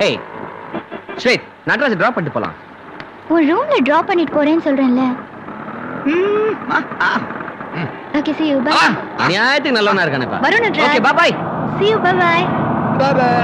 ஏய் ஸ்வேத், நடராஜ் டிராப் பண்ணிட்டு போலாம். உன் ரூம்ல டிராப் பண்ணிட்டு போறேன்னு சொல்றேன்ல. Okay see you bye. அநியாயத்துக்கு நல்லவனா இருக்கானேப்பா. வரும் Nataraj. Okay bye bye. see you bye bye. bye bye.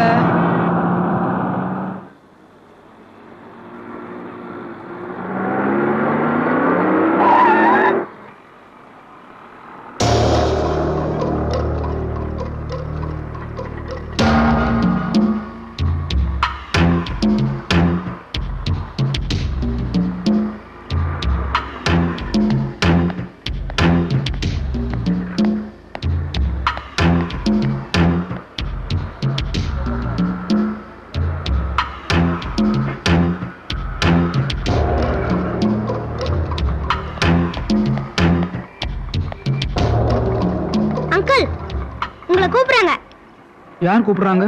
யார் கூப்பிடுறாங்க?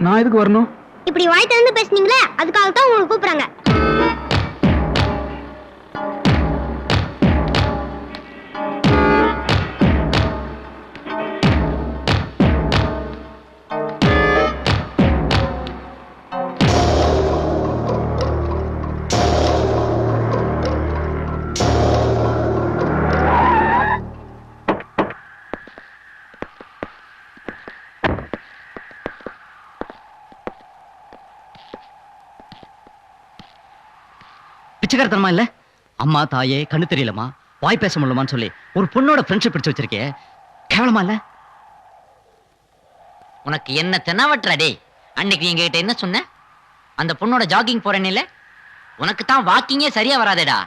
நான் எதுக்கு வரணும்? இப்படி வாய் திறந்து பேசுனீங்களே, அதுக்காக தான் உங்களை கூப்பிடுறாங்க. பிச்சைக்காரத்தனமா இல்ல? அம்மா தாயே கண்ணு தெரியலமா, வாய் பேச முடியலமான்னு சொல்லி ஒரு பொண்ணோட ஃப்ரெண்ட்ஷிப் பிடிச்சு வச்சிருக்கே, கேவலமா இல்ல? உனக்கு என்ன தெனாவட்றடே? அன்னைக்கு நீங்க கிட்ட என்ன சொன்ன? அந்த பொண்ணோட ஜாகிங் போறேன்னு இல்ல? உனக்கு தான் வாக்கிங்கே சரியா வராதேடா.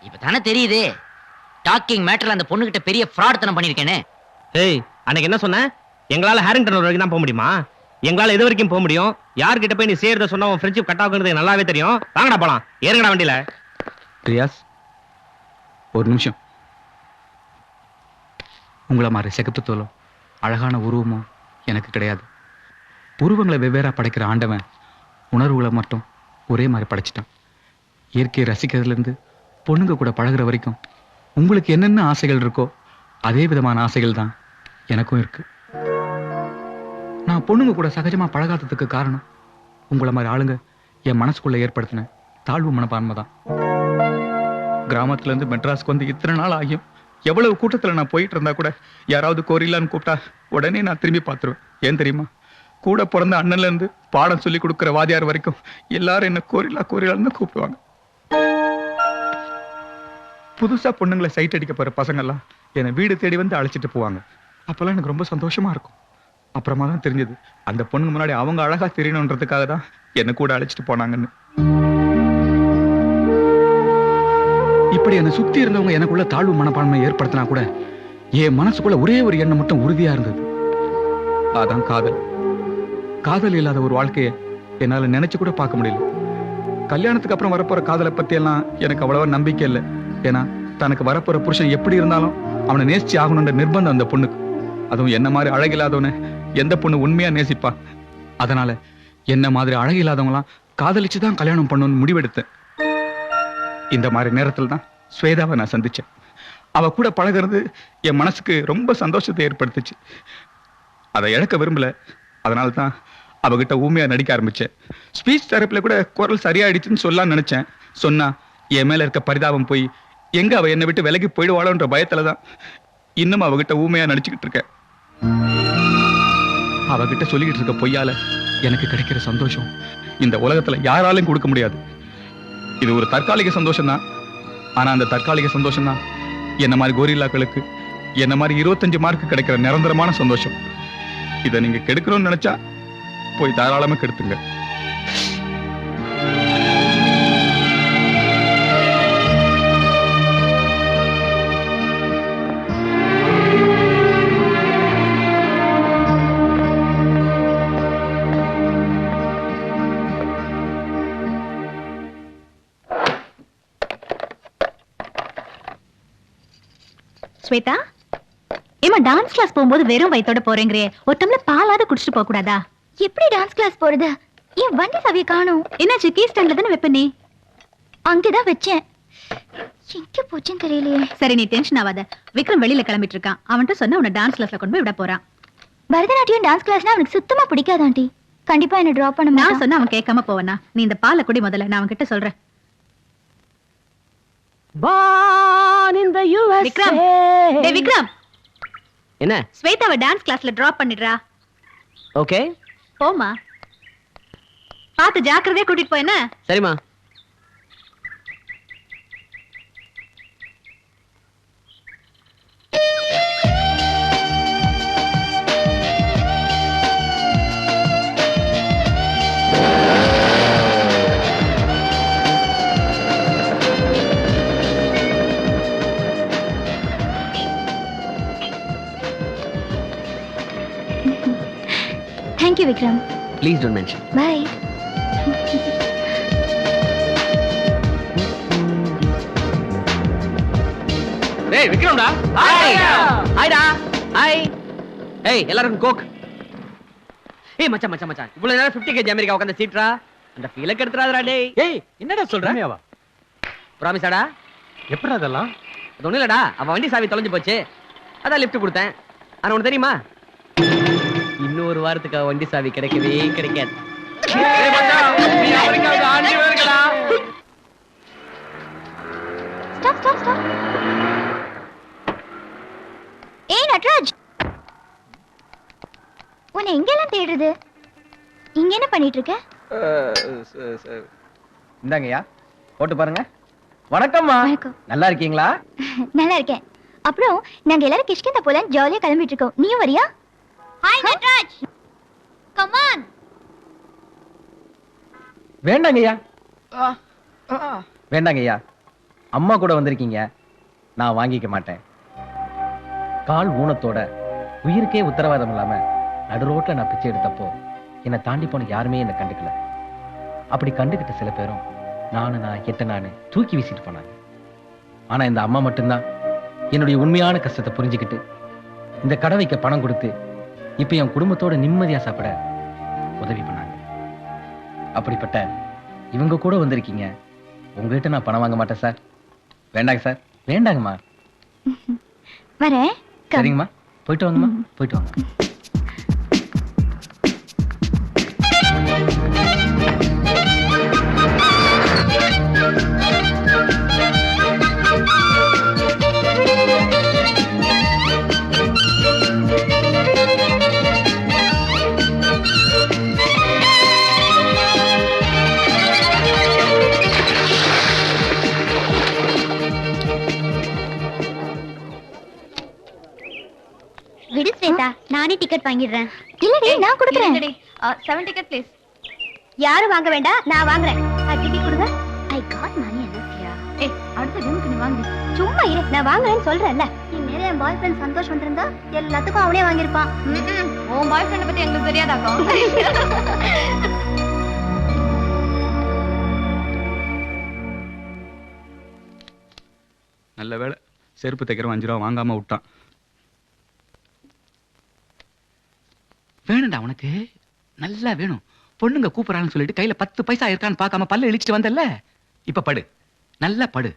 இப்பதானே தெரியுது டாக்கிங் மேட்டர்ல அந்த பொண்ணு கிட்ட பெரிய ஃப்ராட் தனம் பண்ணிருக்கேன்னு. ஏய், அன்னைக்கு என்ன சொன்ன? எங்களால ஹாரிங்டன் வரைக்கும் தான் போக முடியுமா? எங்களால இது வரைக்கும் போக முடியும். யார்கிட்ட போய் நீ சேர்றத சொன்னா உன் ஃப்ரெண்ட்ஷிப் கட் ஆகுறது நல்லாவே தெரியும். வாங்கடா போலாம், ஏறுங்கடா வண்டியில. ரியாஸ், ஒரு நிமிஷம். உங்களை மாதிரி செகப்பு தோலும் அழகான உருவமும் எனக்கு கிடையாது. உருவங்களை வெவ்வேறா படைக்கிற ஆண்டவன் உணர்வுகளை மட்டும் ஒரே மாதிரி படைச்சிட்டான். இயற்கையை ரசிக்கிறதுலேருந்து பொண்ணுங்க கூட பழகுற வரைக்கும் உங்களுக்கு என்னென்ன ஆசைகள் இருக்கோ அதே விதமான ஆசைகள் தான் எனக்கும் இருக்கு. நான் பொண்ணுங்க கூட சகஜமா பழகாததுக்கு காரணம் உங்களை மாதிரி ஆளுங்க என் மனசுக்குள்ள ஏற்படுத்தின தாழ்வு மனப்பான்மை தான். கிராமத்துல இருந்து மெட்ராஸ்க்கு வந்து இத்தனை நாள் ஆகியும் எவ்வளவு கூட்டத்துல நான் போயிட்டு இருந்தா கூட யாராவது கோரிலான்னு கூப்பிட்டா உடனே நான் திரும்பி பார்த்துருவேன். ஏன் தெரியுமா? கூட பிறந்த அண்ணன்ல இருந்து பாடம் சொல்லி கொடுக்குற வாதியார் வரைக்கும் எல்லாரும் என்ன கோரிலா கோரிலான்னு கூப்பிடுவாங்க. புதுசா பொண்ணுங்களை சைட் அடிக்க போற பசங்கள்லாம் என்னை வீடு தேடி வந்து அழைச்சிட்டு போவாங்க. அப்பெல்லாம் எனக்கு ரொம்ப சந்தோஷமா இருக்கும். அப்புறமா தான் தெரிஞ்சது அந்த பொண்ணுங்க முன்னாடி அவங்க அழகா தெரியணுன்றதுக்காக தான் என்னை கூட அழைச்சிட்டு போனாங்கன்னு. இப்படி என்னை சுத்தி இருந்தவங்க எனக்குள்ள தாழ்வு மனப்பான்மை ஏற்படுத்தினா கூட என் மனசுக்குள்ள ஒரே ஒரு எண்ணம் மட்டும் உறுதியா இருந்தது. அதான் காதல். காதல் இல்லாத ஒரு வாழ்க்கையை என்னால நினைச்சு கூட பார்க்க முடியல. கல்யாணத்துக்கு அப்புறம் வரப்போற காதலை பத்தி எல்லாம் எனக்கு அவ்வளவா நம்பிக்கை இல்லை. ஏன்னா தனக்கு வரப்போற புருஷன் எப்படி இருந்தாலும் அவனை நேசிச்சு ஆகணுன்ற நிர்பந்தம் அந்த பொண்ணுக்கு. அதுவும் என்ன மாதிரி அழகில்லாதவனை எந்த பொண்ணு உண்மையா நேசிப்பா? அதனால என்ன மாதிரி அழகில்லாதவங்களாம் காதலிச்சுதான் கல்யாணம் பண்ணணும்னு முடிவெடுத்தேன். இந்த மாதிரி நேரத்தில் தான் ஸ்வேதாவை நான் சந்திச்சேன். அவ கூட பழகிறது என் மனசுக்கு ரொம்ப சந்தோஷத்தை ஏற்படுத்துச்சு. அதை இழக்க விரும்பல. அதனால தான் அவகிட்ட ஊமையா நடிக்க ஆரம்பிச்சேன். ஸ்பீச் தெரப்பில கூட குரல் சரியாயிடுச்சுன்னு சொல்லலாம்னு நினைச்சேன். சொன்னா என் மேல இருக்க பரிதாபம் போய் எங்க அவ என்னை விட்டு விலகி போயிடுவாளோன்ற பயத்துலதான் இன்னும் அவகிட்ட ஊமையா நடிச்சுக்கிட்டு இருக்கேன். அவகிட்ட சொல்லிக்கிட்டு இருக்க பொய்யால எனக்கு கிடைக்கிற சந்தோஷம் இந்த உலகத்துல யாராலையும் கொடுக்க முடியாது. இது ஒரு தற்காலிக சந்தோஷம் தான். ஆனா அந்த தற்காலிக சந்தோஷம் தான் என்ன மாதிரி கோரில்லாக்களுக்கு என்ன மாதிரி 25 மார்க் கிடைக்கிற நிரந்தரமான சந்தோஷம். இதை நீங்க கெடுக்கணும்னு நினைச்சா போய் தாராளமா கெடுத்துங்க. ஸ்வேதா, ஏமா டான்ஸ் கிளாஸ் போகும்போது வெறும் வயித்தோட போறேங்கறே, ஒரு டம்ளர் பாலாவது குடிச்சிட்டு போக கூடாதா? எப்படி டான்ஸ் கிளாஸ் போறது? ஏன் வண்டி சாவியை காணோம்? என்னாச்சு? கீ ஸ்டாண்ட்ல தானே வெப்ப? நீ அங்கதான் வச்சேன். எங்க போச்சுன்னு தெரியலையே. சரி நீ டென்ஷன் ஆகாத. விக்ரம் வெளியில கிளம்பிட்டு இருக்கான். அவன்கிட்ட சொன்னா உன்னை டான்ஸ் கிளாஸ்ல கொண்டு போய் விட போறான். பரதநாட்டியம் டான்ஸ் கிளாஸ்னா அவனுக்கு சுத்தமா பிடிக்காது ஆண்டி. கண்டிப்பா என்ன டிராப் பண்ண மாட்டான். நான் சொன்னா அவன் கேட்காம போவனா? நீ இந்த பாலை குடி முதல்ல, நான் அவன்கிட்ட சொல்றேன். விக்ரம், டேய் விக்ரம், என்ன ஸ்வேதாவை டான்ஸ் கிளாஸ்ல டிராப் பண்ணிடுறா. ஓகே போமா, பார்த்து ஜாக்கிரதையா கூட்டிட்டு போ. என்ன? சரிம்மா. Thank you, Vikram. Please don't mention. Bye. டேய் விக்ரம்டா. ஹாய் ஹாய்டா. ஹாய். ஏய் எல்லாருக்கும் கோக். ஏய் மச்சான் மச்சான் மச்சான், இவ்வளவு நேரம் 50 kg அமெரிக்கா உட்கார்ந்து சீட்ரா. அந்த ஃபீல கெடுத்துறாதடா டேய். ஏய் என்னடா சொல்ற? ப்ராமிஸாடா? எப்படா அதெல்லாம்? அது ஒண்ணும் இல்லடா, அவன் வண்டி சாவி தொலைஞ்சு போச்சு, அதான் லிஃப்ட் கொடுத்தேன். ஆனா உனக்கு தெரியுமா, இன்னொரு வாரத்துக்கு வண்டி சாவி கிடைக்கவே கிடைக்காது. டேய் மச்சான், நீ அமெரிக்காவுக்கு ஆண்டி வரங்கடா. Stop. ஏய் நட்ராஜ், உன்னை எங்கெல்லாம் தேடுறது? இங்க என்ன பண்ணிட்டு இருக்க? இந்தாங்கய்யா, போட்டு பாருங்க. வணக்கம்மா. வணக்கம். நல்லா இருக்கீங்களா? நல்லா இருக்கேன். அப்புறம் நாங்க எல்லாரும் கிஷ்கிந்தா போலாம் ஜாலியா கிளம்பிட்டு இருக்கோம். நீயும் வரியா? Hi Natraj, come on. வேண்டாங்கய்யா, வேண்டாங்கய்யா. அம்மா கூட வந்திருக்கீங்க, நான் வாங்கிக்க மாட்டேன். கால் ஊனத்தோட உயிருக்கே உத்தரவாதம் இல்லாம நடு ரோட்ல நான் பிச்சை எடுத்தப்போ என்னை தாண்டி போன யாருமே என்னை கண்டுக்கல. அப்படி கண்டுகிட்ட சில பேரும் நான் கெட்ட நானு தூக்கி வீசிட்டு போனாங்க. ஆனா இந்த அம்மா மட்டும்தான் என்னுடைய உண்மையான கஷ்டத்தை புரிஞ்சுக்கிட்டு இந்த கடை வைக்க பணம் கொடுத்து இப்ப என் குடும்பத்தோட நிம்மதியா சாப்பிட உதவி பண்ணாங்க. அப்படிப்பட்ட இவங்க கூட வந்திருக்கீங்க, உங்ககிட்ட நான் பணம் வாங்க மாட்டேன் சார். வேண்டாங்க சார், வேண்டாங்கம்மா. வரேன். சரிங்கம்மா, போயிட்டு வாங்கம்மா, போயிட்டு வாங்க. விடு ஸ்வேதா, நானே டிக்கெட் வாங்கிடுறேன். இல்லடி நான் கொடுக்குறேன். 7 டிக்கெட் ப்ளீஸ். யாரும் வாங்க வேண்டாம், நான் வாங்குறேன். டிக்கெட் கொடுங்க. ஐ காட் மணி எனஃப்யா. ஏய் அடுத்த கேமுக்கு நீ வாங்கு. சும்மா இரு, நான் வாங்குறேன்னு சொல்றேன்ல. நீ நேரே என் பாய் ஃப்ரெண்ட் சந்தோஷ் வந்திருந்தா எல்லாத்துக்கும் அவனே வாங்கியிருப்பான். உன் பாய் ஃப்ரெண்டை பத்தி எங்களுக்கு தெரியாதாக்கா? நல்ல வேளை செருப்பு தைக்கிறவன் 5 ரூபா வாங்காம விட்டான். வேணும்டா உனக்கு, நல்லா வேணும். பொண்ணுங்க கூப்பிடறான்னு சொல்லிட்டு கையில 10 பைசா இருக்கான்னு பார்க்காம பல்ல இழிச்சிட்டு வந்தல்ல, இப்ப படு, நல்லா படு.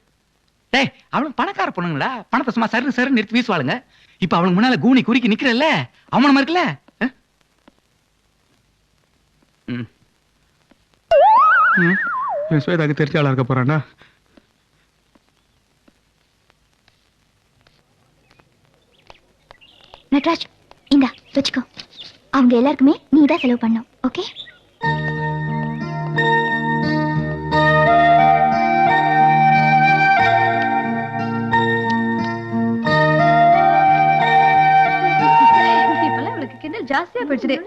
டேய் அவளும் பணக்கார பொண்ணுங்களா, பணத்தை சும்மா சரு சரு நிறுத்தி வீசுவாளுங்க. இப்ப அவளுக்கு முன்னால கூனி குறுக்கி நிக்கிறல்ல, அவனமா இருக்குல்ல. ஸ்வேதாக்கு தெரிஞ்ச ஆளா இருக்க போறான்டா. நட்ராஜ் இந்தா வச்சுக்கோ. அவங்க எல்லாருக்குமே நீ தான் செலவு பண்ணும். ஓகே? இப்பெல்லாம் இவளுக்கு கிண்டல் ஜாஸ்தியா போயிடுச்சு.